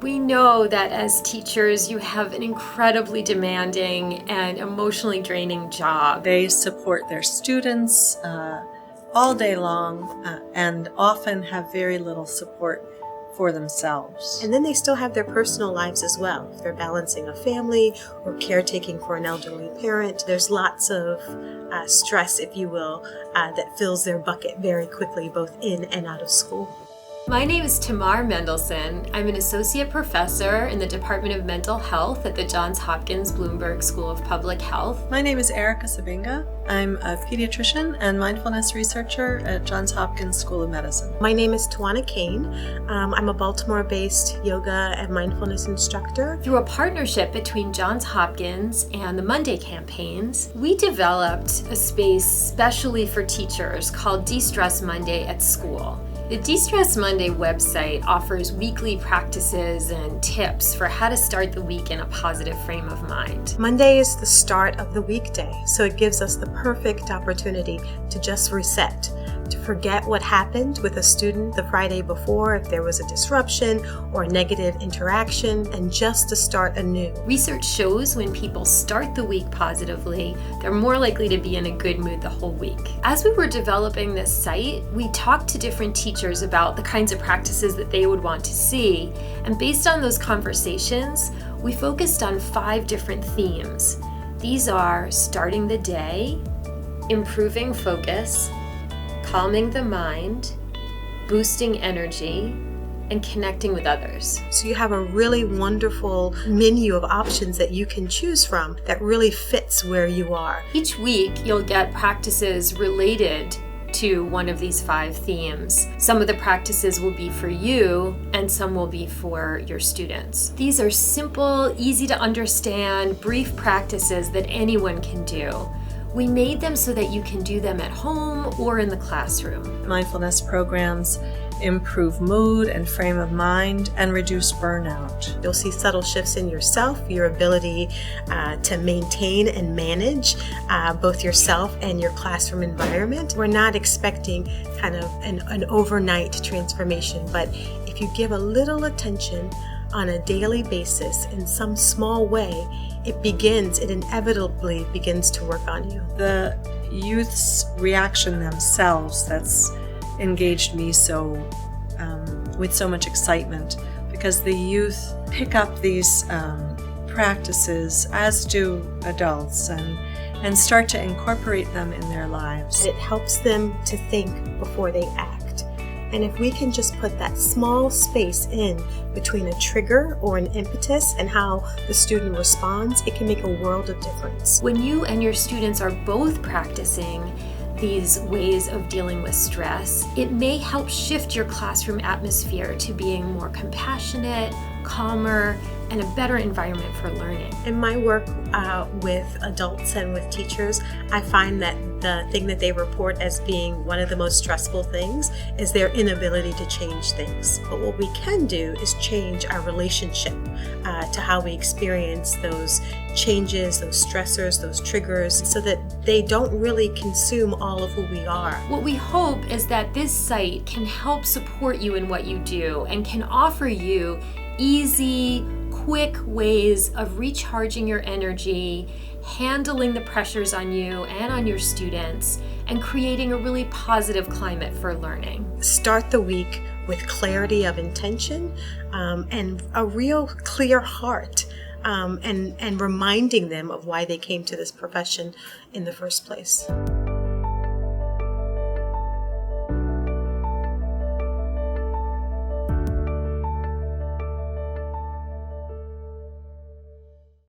We know that as teachers, you have an incredibly demanding and emotionally draining job. They support their students all day long and often have very little support for themselves. And then they still have their personal lives as well. If they're balancing a family or caretaking for an elderly parent, there's lots of stress, if you will, that fills their bucket very quickly, both in and out of school. My name is Tamar Mendelson. I'm an associate professor in the Department of Mental Health at the Johns Hopkins Bloomberg School of Public Health. My name is Erica Sabinga. I'm a pediatrician and mindfulness researcher at Johns Hopkins School of Medicine. My name is Tawana Kane. I'm a Baltimore-based yoga and mindfulness instructor. Through a partnership between Johns Hopkins and the Monday campaigns, we developed a space specially for teachers called DeStress Monday at school. The DeStress Monday website offers weekly practices and tips for how to start the week in a positive frame of mind. Monday is the start of the weekday, so it gives us the perfect opportunity to just reset, to forget what happened with a student the Friday before, if there was a disruption or a negative interaction, and just to start anew. Research shows when people start the week positively, they're more likely to be in a good mood the whole week. As we were developing this site, we talked to different teachers about the kinds of practices that they would want to see, and based on those conversations, we focused on 5 different themes. These are starting the day, improving focus, calming the mind, boosting energy, and connecting with others. So you have a really wonderful menu of options that you can choose from that really fits where you are. Each week, you'll get practices related to one of these 5 themes. Some of the practices will be for you, and some will be for your students. These are simple, easy to understand, brief practices that anyone can do. We made them so that you can do them at home or in the classroom. Mindfulness programs improve mood and frame of mind and reduce burnout. You'll see subtle shifts in yourself, your ability to maintain and manage both yourself and your classroom environment. We're not expecting kind of an overnight transformation, but if you give a little attention on a daily basis in some small way, it inevitably begins to work on you. The youth's reaction themselves that's engaged me with so much excitement, because the youth pick up these practices, as do adults, and start to incorporate them in their lives. It helps them to think before they act. And if we can just put that small space in between a trigger or an impetus and how the student responds, it can make a world of difference. When you and your students are both practicing these ways of dealing with stress, it may help shift your classroom atmosphere to being more compassionate, calmer, and a better environment for learning. In my work with adults and with teachers, I find that the thing that they report as being one of the most stressful things is their inability to change things. But what we can do is change our relationship to how we experience those changes, those stressors, those triggers, so that they don't really consume all of who we are. What we hope is that this site can help support you in what you do and can offer you easy, quick ways of recharging your energy, handling the pressures on you and on your students, and creating a really positive climate for learning. Start the week with clarity of intention and a real clear heart, and reminding them of why they came to this profession in the first place.